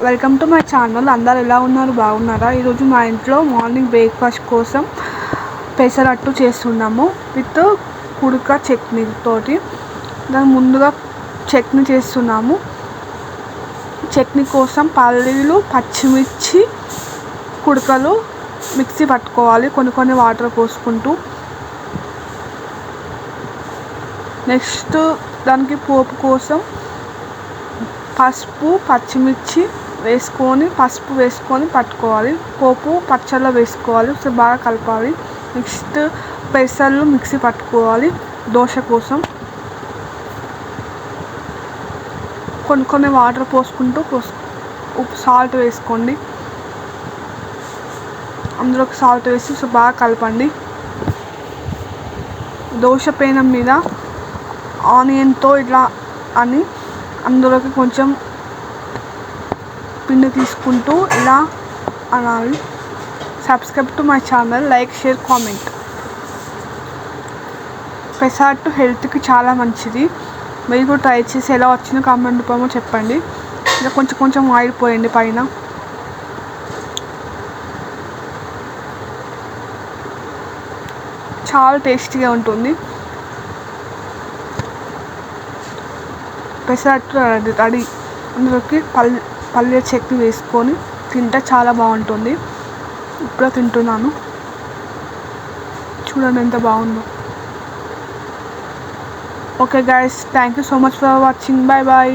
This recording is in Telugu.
Welcome to my channel. అందరు ఎలా ఉన్నారు? బాగున్నారా? ఈరోజు మా ఇంట్లో మార్నింగ్ బ్రేక్ఫాస్ట్ కోసం పెసరట్టు చేస్తున్నాము విత్ కుడుక చట్నీ తోటి. దాని ముందుగా చట్నీ చేస్తున్నాము. చట్నీ కోసం పల్లీలు, పచ్చిమిర్చి, కుడుకలు మిక్సీ పట్టుకోవాలి కొన్ని వాటర్ పోసుకుంటూ. నెక్స్ట్ దానికి పోపు కోసం పసుపు, పచ్చిమిర్చి వేసుకొని పట్టుకోవాలి. పోపు పచ్చళ్ళలో వేసుకోవాలి, ఒకసారి బాగా కలపాలి. నెక్స్ట్ పెసర్లు మిక్సీ పట్టుకోవాలి దోశ కోసం. కొన్ని వాటర్ పోసుకుంటూ ఉప్పు సాల్ట్ వేసుకోండి. అందులోకి సాల్ట్ వేసి బాగా కలపండి. దోశ పెనం మీద ఆనియన్తో ఇట్లా అని అందులోకి కొంచెం పిండి తీసుకుంటూ ఇలా అనాలి. Subscribe to my channel, like, share, comment. Pesarattu హెల్త్కి చాలా మంచిది. మీరు కూడా ట్రై చేసి ఎలా వచ్చిందో కామెంట్ రూపంలో చెప్పండి. ఇలా కొంచెం ఆయిల్ పోయండి పైన. చాలా టేస్టీగా ఉంటుంది. పెసరట్టు రెడీ. అందులోకి పల్లీల చట్నీ వేసుకొని తింటే చాలా బాగుంటుంది. ఇప్పుడు తింటున్నాను, చూడండి ఎంత బాగుందో. Okay guys, thank you so much for watching. Bye bye.